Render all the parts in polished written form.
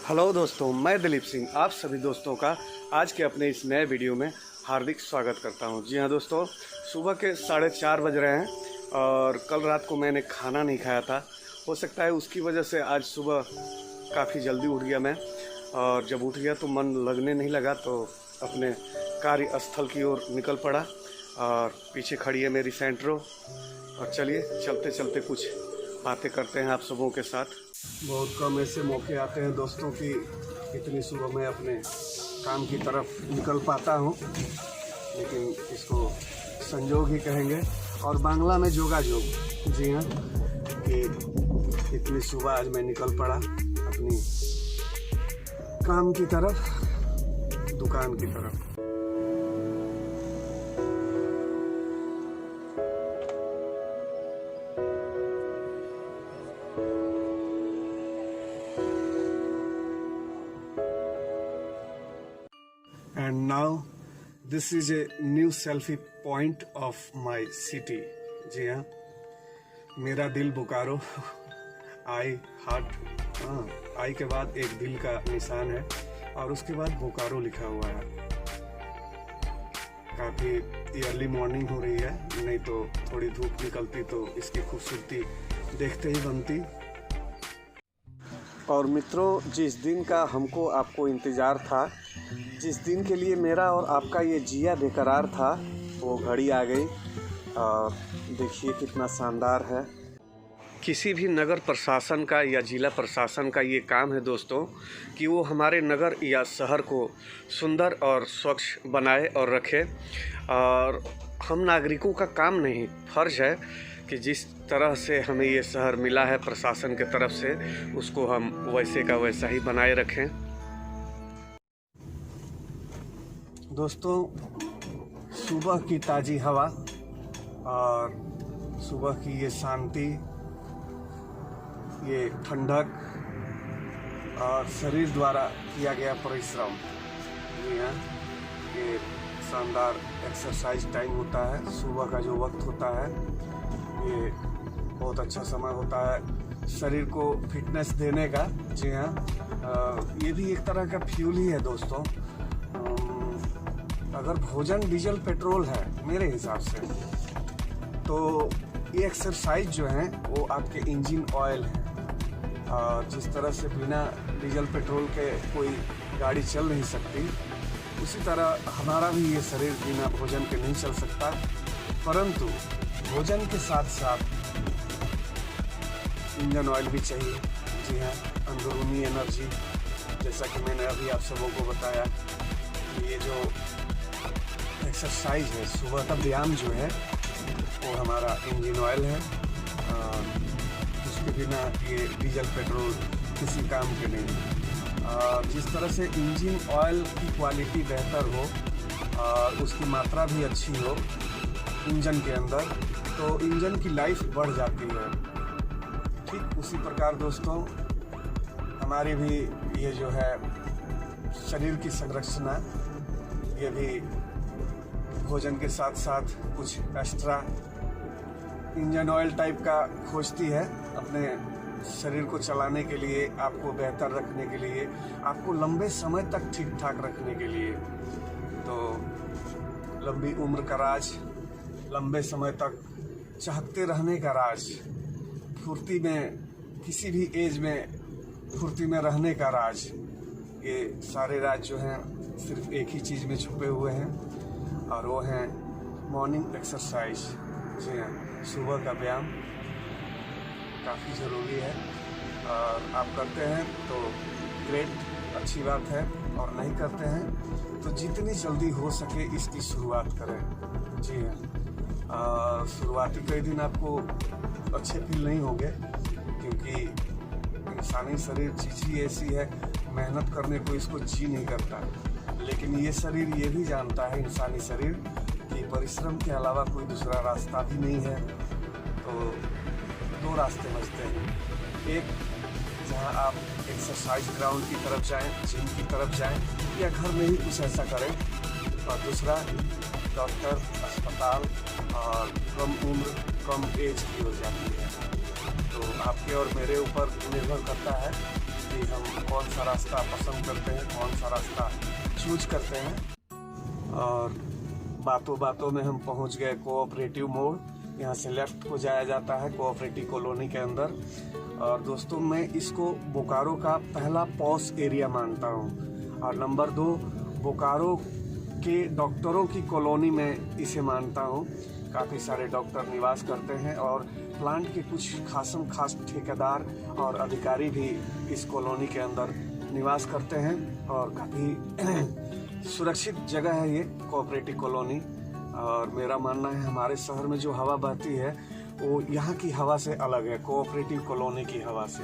Hello दोस्तों, मैं दिलीप सिंह आप सभी दोस्तों का आज के अपने इस नए वीडियो में हार्दिक स्वागत करता हूं। जी हां दोस्तों, सुबह के 4:30 बज रहे हैं और कल रात को मैंने खाना नहीं खाया था। हो सकता है उसकी वजह से आज सुबह काफ़ी जल्दी उठ गया मैं, और जब उठ गया तो मन लगने नहीं लगा, तो अपने कार्यस्थल की ओर निकल पड़ा। और पीछे खड़ी है मेरी सेंट्रो, और चलिए चलते चलते कुछ बातें करते हैं आप सबों के साथ। बहुत कम ऐसे मौके आते हैं दोस्तों कि इतनी सुबह मैं अपने काम की तरफ निकल पाता हूँ, लेकिन इसको संयोग ही कहेंगे और बांग्ला में जोगाजोग। जी हाँ, कि इतनी सुबह आज मैं निकल पड़ा अपनी काम की तरफ, दुकान की तरफ। And now this is a new selfie point of my city। जी हाँ, मेरा दिल बोकारो। आई हार्ट, आई के बाद एक दिल का निशान है और उसके बाद बोकारो लिखा हुआ है। काफ़ी अर्ली मॉर्निंग हो रही है, नहीं तो थोड़ी धूप निकलती तो इसकी खूबसूरती देखते ही बनती। और मित्रों, जिस दिन का हमको आपको इंतज़ार था, जिस दिन के लिए मेरा और आपका ये जिया बेकरार था, वो घड़ी आ गई। और देखिए कितना शानदार है। किसी भी नगर प्रशासन का या ज़िला प्रशासन का ये काम है दोस्तों कि वो हमारे नगर या शहर को सुंदर और स्वच्छ बनाए और रखे। और हम नागरिकों का काम नहीं, फर्ज है कि जिस तरह से हमें ये शहर मिला है प्रशासन के तरफ से, उसको हम वैसे का वैसा ही बनाए रखें। दोस्तों, सुबह की ताज़ी हवा और सुबह की ये शांति, ये ठंडक और शरीर द्वारा किया गया परिश्रम, जी हाँ, ये शानदार एक्सरसाइज टाइम होता है। सुबह का जो वक्त होता है ये बहुत अच्छा समय होता है शरीर को फिटनेस देने का। जी हाँ, ये भी एक तरह का फ्यूल ही है दोस्तों। अगर भोजन डीजल पेट्रोल है मेरे हिसाब से, तो ये एक्सरसाइज जो है वो आपके इंजन ऑयल है। जिस तरह से बिना डीजल पेट्रोल के कोई गाड़ी चल नहीं सकती, उसी तरह हमारा भी ये शरीर बिना भोजन के नहीं चल सकता। परंतु भोजन के साथ साथ इंजन ऑयल भी चाहिए। जी हाँ, अंदरूनी एनर्जी, जैसा कि मैंने अभी आप सबों को बताया, ये जो एक्सरसाइज है, सुबह का व्यायाम जो है, वो हमारा इंजन ऑयल है। उसके बिना ये डीजल पेट्रोल किसी काम के नहीं। जिस तरह से इंजन ऑयल की क्वालिटी बेहतर हो और उसकी मात्रा भी अच्छी हो इंजन के अंदर, तो इंजन की लाइफ बढ़ जाती है। ठीक उसी प्रकार दोस्तों, हमारी भी ये जो है शरीर की संरचना, ये भी भोजन के साथ साथ कुछ एक्स्ट्रा इंजन ऑयल टाइप का खोजती है अपने शरीर को चलाने के लिए, आपको बेहतर रखने के लिए, आपको लंबे समय तक ठीक ठाक रखने के लिए। तो लंबी उम्र का राज, लंबे समय तक चाहते रहने का राज, फुर्ती में, किसी भी एज में फुर्ती में रहने का राज, ये सारे राज जो हैं सिर्फ एक ही चीज़ में छुपे हुए हैं, और वो है मॉर्निंग एक्सरसाइज। जी हाँ, सुबह का व्यायाम काफ़ी ज़रूरी है, और आप करते हैं तो ग्रेट, अच्छी बात है, और नहीं करते हैं तो जितनी जल्दी हो सके इसकी शुरुआत करें। जी हाँ, शुरुआती कई दिन आपको अच्छे फील नहीं होंगे, क्योंकि इंसानी शरीर चीज़ ही ऐसी है, मेहनत करने को इसको जी नहीं करता। लेकिन ये शरीर ये भी जानता है, इंसानी शरीर, कि परिश्रम के अलावा कोई दूसरा रास्ता भी नहीं है। तो दो रास्ते बचते हैं, एक जहां आप एक्सरसाइज ग्राउंड की तरफ जाएं, जिम की तरफ जाएं, या घर में ही कुछ ऐसा करें, और दूसरा डॉक्टर, अस्पताल और कम उम्र, कम एज की हो जाती है। तो आपके और मेरे ऊपर निर्भर करता है कि हम कौन सा रास्ता पसंद करते हैं, कौन सा रास्ता चूज करते हैं। और बातों बातों में हम पहुंच गए कोऑपरेटिव मोड़। यहाँ से लेफ्ट को जाया जाता है कोऑपरेटिव कॉलोनी के अंदर। और दोस्तों, मैं इसको बोकारो का पहला पॉश एरिया मानता हूँ। और नंबर 2, बोकारो के डॉक्टरों की कॉलोनी में इसे मानता हूँ। काफ़ी सारे डॉक्टर निवास करते हैं और प्लांट के कुछ खास ठेकेदार और अधिकारी भी इस कॉलोनी के अंदर निवास करते हैं। और काफ़ी सुरक्षित जगह है ये कोऑपरेटिव कॉलोनी। और मेरा मानना है हमारे शहर में जो हवा बहती है वो यहाँ की हवा से अलग है, कोऑपरेटिव कॉलोनी की हवा से।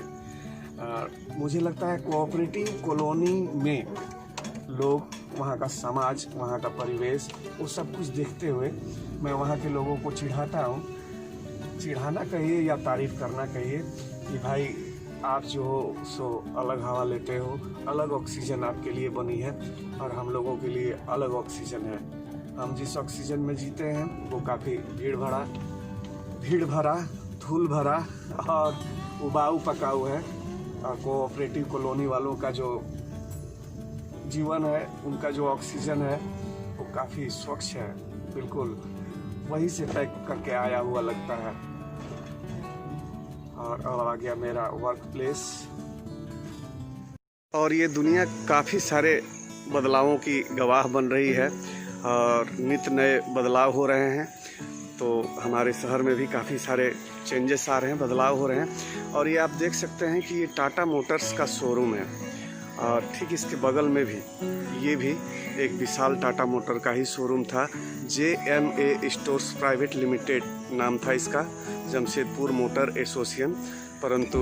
मुझे लगता है कोऑपरेटिव कॉलोनी में लोग, वहाँ का समाज, वहाँ का परिवेश, वो सब कुछ देखते हुए मैं वहाँ के लोगों को चिढ़ाता हूँ। चिढ़ाना कहिए या तारीफ करना कहिए कि भाई आप जो हो सो अलग हवा लेते हो, अलग ऑक्सीजन आपके लिए बनी है और हम लोगों के लिए अलग ऑक्सीजन है। हम जिस ऑक्सीजन में जीते हैं वो काफ़ी भीड़ भरा, धूल भरा और उबाऊ पकाऊ है। और कोऑपरेटिव कॉलोनी वालों का जो जीवन है, उनका जो ऑक्सीजन है वो काफ़ी स्वच्छ है, बिल्कुल वहीं से पैक करके आया हुआ लगता है। और अब आ गया मेरा वर्क प्लेस। और ये दुनिया काफ़ी सारे बदलावों की गवाह बन रही है और नित्य नए बदलाव हो रहे हैं। तो हमारे शहर में भी काफ़ी सारे चेंजेस आ रहे हैं, बदलाव हो रहे हैं। और ये आप देख सकते हैं कि ये टाटा मोटर्स का शोरूम है और ठीक इसके बगल में भी ये भी एक विशाल टाटा मोटर का ही शोरूम था। JMA स्टोर्स प्राइवेट लिमिटेड नाम था इसका, जमशेदपुर मोटर एसोसिएशन। परंतु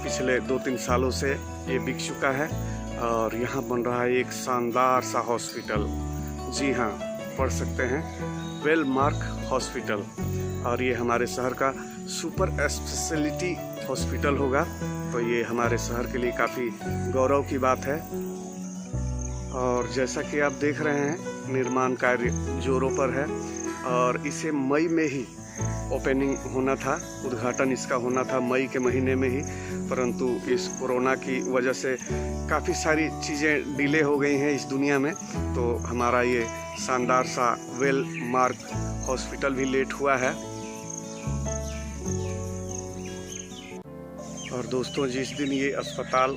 पिछले 2-3 सालों से ये बिक चुका है और यहाँ बन रहा है एक शानदार सा हॉस्पिटल। जी हाँ, पढ़ सकते हैं, वेलमार्क हॉस्पिटल। और ये हमारे शहर का सुपर स्पेशलिटी हॉस्पिटल होगा। तो ये हमारे शहर के लिए काफ़ी गौरव की बात है। और जैसा कि आप देख रहे हैं, निर्माण कार्य जोरों पर है और इसे मई में ही ओपनिंग होना था, उद्घाटन इसका होना था मई के महीने में ही। परंतु इस कोरोना की वजह से काफ़ी सारी चीज़ें डिले हो गई हैं इस दुनिया में। तो हमारा ये शानदार सा वेलमार्क हॉस्पिटल भी लेट हुआ है। और दोस्तों, जिस दिन ये अस्पताल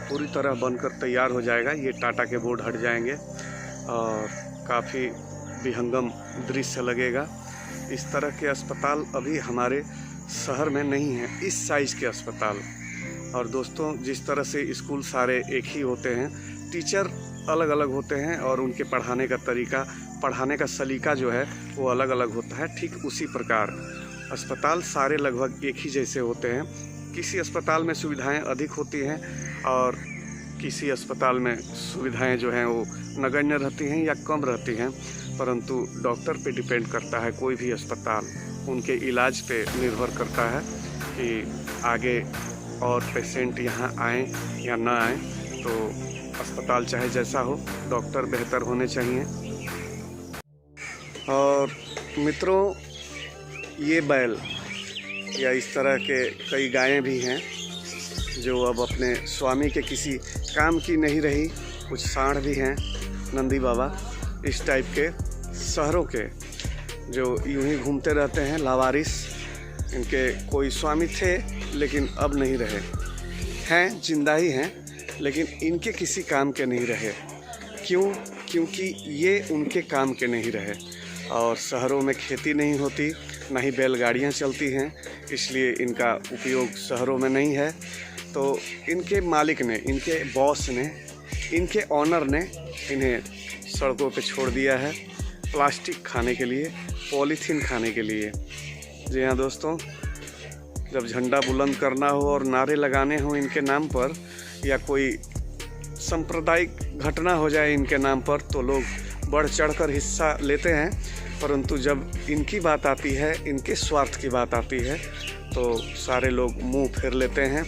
पूरी तरह बनकर तैयार हो जाएगा, ये टाटा के बोर्ड हट जाएंगे और काफ़ी विहंगम दृश्य लगेगा। इस तरह के अस्पताल अभी हमारे शहर में नहीं है, इस साइज़ के अस्पताल। और दोस्तों, जिस तरह से स्कूल सारे एक ही होते हैं, टीचर अलग अलग होते हैं और उनके पढ़ाने का तरीका, पढ़ाने का सलीका जो है वो अलग अलग होता है, ठीक उसी प्रकार अस्पताल सारे लगभग एक ही जैसे होते हैं। किसी अस्पताल में सुविधाएं अधिक होती हैं और किसी अस्पताल में सुविधाएं जो हैं वो नगण्य रहती हैं या कम रहती हैं। परंतु डॉक्टर पे डिपेंड करता है, कोई भी अस्पताल उनके इलाज पे निर्भर करता है कि आगे और पेशेंट यहाँ आएँ या ना आएँ। तो अस्पताल चाहे जैसा हो, डॉक्टर बेहतर होने चाहिए। और मित्रों, ये बैल या इस तरह के कई गायें भी हैं जो अब अपने स्वामी के किसी काम की नहीं रही। कुछ सांड भी हैं, नंदी बाबा इस टाइप के शहरों के, जो यूं ही घूमते रहते हैं लावारिस। इनके कोई स्वामी थे लेकिन अब नहीं रहे हैं, जिंदा ही हैं लेकिन इनके किसी काम के नहीं रहे। क्यों? क्योंकि ये उनके काम के नहीं रहे और शहरों में खेती नहीं होती, ना ही बैलगाड़ियाँ चलती हैं, इसलिए इनका उपयोग शहरों में नहीं है। तो इनके मालिक ने, इनके बॉस ने, इनके ऑनर ने इन्हें सड़कों पे छोड़ दिया है प्लास्टिक खाने के लिए, पॉलीथीन खाने के लिए। जी हाँ दोस्तों, जब झंडा बुलंद करना हो और नारे लगाने हो इनके नाम पर, या कोई सांप्रदायिक घटना हो जाए इनके नाम पर, तो लोग बढ़ चढ़कर हिस्सा लेते हैं। परंतु जब इनकी बात आती है, इनके स्वार्थ की बात आती है, तो सारे लोग मुंह फेर लेते हैं।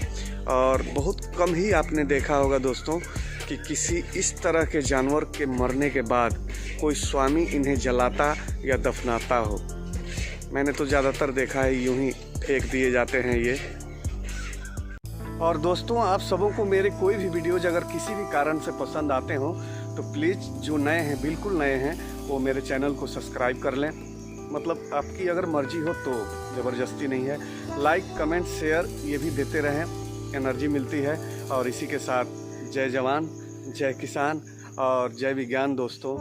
और बहुत कम ही आपने देखा होगा दोस्तों कि किसी इस तरह के जानवर के मरने के बाद कोई स्वामी इन्हें जलाता या दफनाता हो। मैंने तो ज़्यादातर देखा है यूं ही फेंक दिए जाते हैं ये। और दोस्तों, आप सबों को मेरे कोई भी वीडियोज अगर किसी भी कारण से पसंद आते हो तो प्लीज़ जो नए हैं, बिल्कुल नए हैं, वो मेरे चैनल को सब्सक्राइब कर लें। मतलब आपकी अगर मर्जी हो तो, ज़बरदस्ती नहीं है। लाइक, कमेंट, शेयर ये भी देते रहें, एनर्जी मिलती है। और इसी के साथ जय जवान, जय किसान और जय विज्ञान दोस्तों।